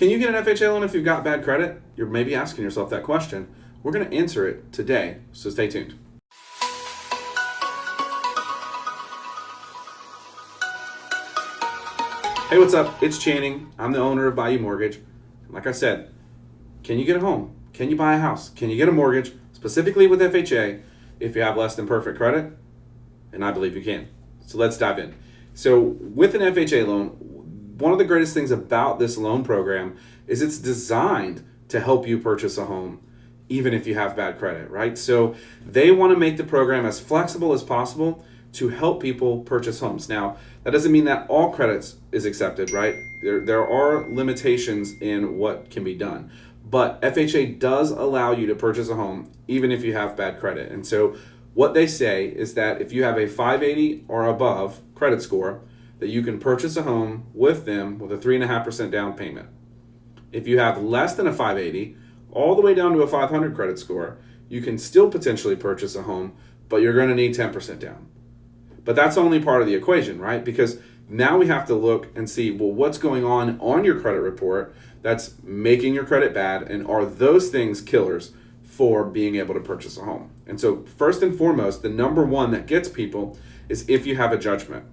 Can you get an FHA loan if you've got bad credit? You're maybe asking yourself that question. We're going to answer it today, so stay tuned. Hey, what's up? It's Channing. I'm the owner of Bayou Mortgage. Like I said, can you get a home? Can you buy a house? Can you get a mortgage, specifically with FHA, if you have less than perfect credit? And I believe you can. So let's dive in. So with an FHA loan, one of the greatest things about this loan program is it's designed to help you purchase a home, even if you have bad credit, right? So they want to make the program as flexible as possible to help people purchase homes. Now, that doesn't mean that all credits is accepted, right? There are limitations in what can be done. But FHA does allow you to purchase a home even if you have bad credit. And so what they say is that if you have a 580 or above credit score, that you can purchase a home with them with a 3.5% down payment. If you have less than a 580, all the way down to a 500 credit score, you can still potentially purchase a home, but you're going to need 10% down. But that's only part of the equation, right? Because now we have to look and see, well, what's going on your credit report that's making your credit bad, and are those things killers for being able to purchase a home? And so first and foremost, the number one that gets people is if you have a judgment.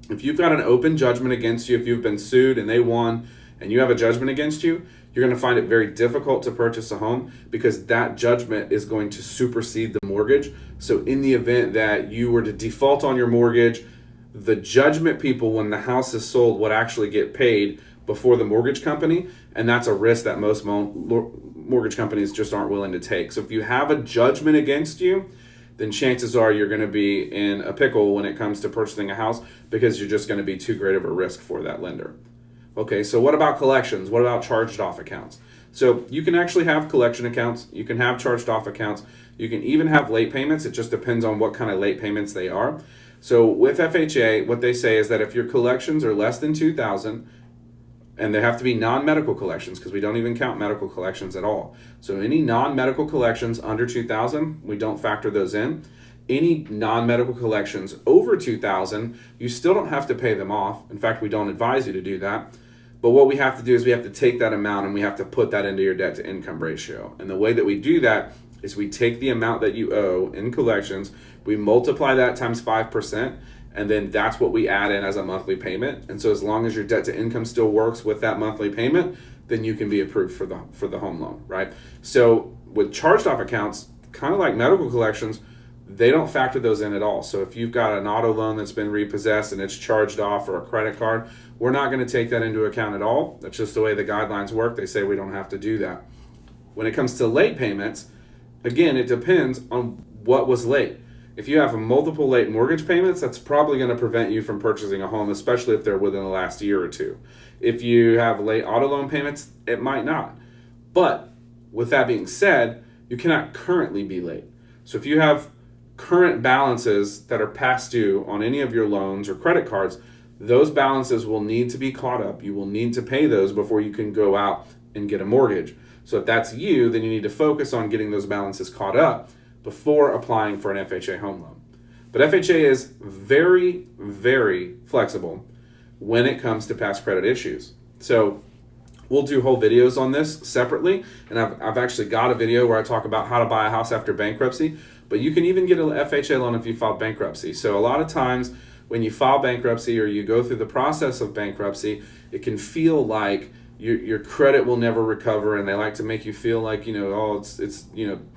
If you've got an open judgment against you, if you've been sued and they won and you have a judgment against you, you're going to find it very difficult to purchase a home because that judgment is going to supersede the mortgage. So in the event that you were to default on your mortgage, the judgment people, when the house is sold, would actually get paid before the mortgage company, and that's a risk that most mortgage companies just aren't willing to take. So if you have a judgment against you, then chances are you're going to be in a pickle when it comes to purchasing a house because you're just going to be too great of a risk for that lender. Okay, so what about collections? What about charged off accounts? So you can actually have collection accounts. You can have charged off accounts. You can even have late payments. It just depends on what kind of late payments they are. So with FHA, what they say is that if your collections are less than $2,000, and they have to be non-medical collections because we don't even count medical collections at all. So any non-medical collections under $2,000, we don't factor those in. Any non-medical collections over $2,000, you still don't have to pay them off. In fact, we don't advise you to do that. But what we have to do is we have to take that amount and we have to put that into your debt to income ratio. And the way that we do that is we take the amount that you owe in collections, we multiply that times 5%, and then that's what we add in as a monthly payment. And so as long as your debt to income still works with that monthly payment, then you can be approved for the home loan, right? So with charged off accounts, kind of like medical collections, they don't factor those in at all. So if you've got an auto loan that's been repossessed and it's charged off, or a credit card, we're not going to take that into account at all. That's just the way the guidelines work. They say we don't have to do that. When it comes to late payments, again, it depends on what was late. If you have multiple late mortgage payments, that's probably going to prevent you from purchasing a home, especially if they're within the last year or two. If you have late auto loan payments, it might not. But with that being said, you cannot currently be late. So if you have current balances that are past due on any of your loans or credit cards, those balances will need to be caught up. You will need to pay those before you can go out and get a mortgage. So if that's you, then you need to focus on getting those balances caught up before applying for an FHA home loan. But FHA is very, very flexible when it comes to past credit issues. So we'll do whole videos on this separately, and I've actually got a video where I talk about how to buy a house after bankruptcy, but you can even get an FHA loan if you file bankruptcy. So a lot of times when you file bankruptcy or you go through the process of bankruptcy, it can feel like your credit will never recover, and they like to make you feel like, it's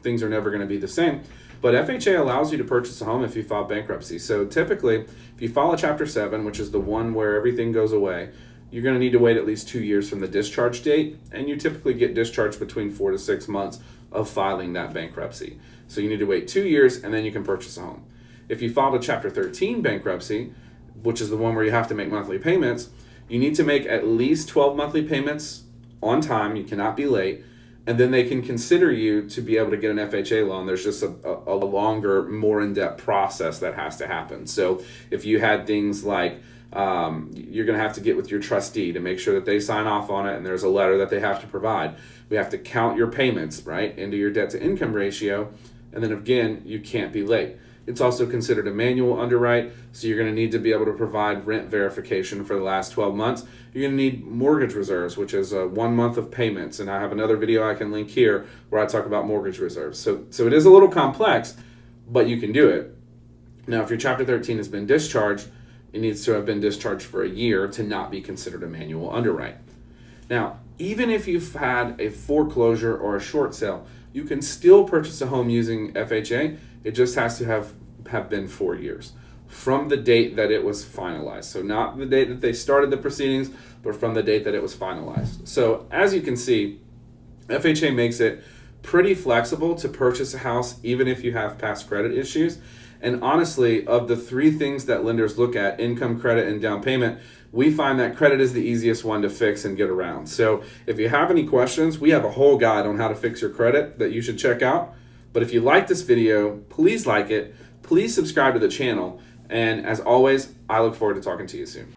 things are never going to be the same. But FHA allows you to purchase a home if you file bankruptcy. So typically, if you file a Chapter 7, which is the one where everything goes away, you're going to need to wait at least 2 years from the discharge date, and you typically get discharged between 4 to 6 months of filing that bankruptcy. So you need to wait 2 years, and then you can purchase a home. If you filed a Chapter 13 bankruptcy, which is the one where you have to make monthly payments, you need to make at least 12 monthly payments on time. You cannot be late. And then they can consider you to be able to get an FHA loan. There's just a longer, more in-depth process that has to happen. So if you had things like you're going to have to get with your trustee to make sure that they sign off on it, and there's a letter that they have to provide. We have to count your payments, right, into your debt to income ratio. And then again, you can't be late. It's also considered a manual underwrite, so you're going to need to be able to provide rent verification for the last 12 months. You're going to need mortgage reserves, which is 1 month of payments, and I have another video I can link here where I talk about mortgage reserves. So it is a little complex, but you can do it. Now, if your Chapter 13 has been discharged, it needs to have been discharged for a year to not be considered a manual underwrite. Now, even if you've had a foreclosure or a short sale, you can still purchase a home using FHA. It just has to have been 4 years from the date that it was finalized. So not the date that they started the proceedings, but from the date that it was finalized. So as you can see, FHA makes it pretty flexible to purchase a house even if you have past credit issues. And honestly, of the 3 things that lenders look at, income, credit, and down payment, we find that credit is the easiest one to fix and get around. So if you have any questions, we have a whole guide on how to fix your credit that you should check out. But if you like this video, please like it, please subscribe to the channel, and as always, I look forward to talking to you soon.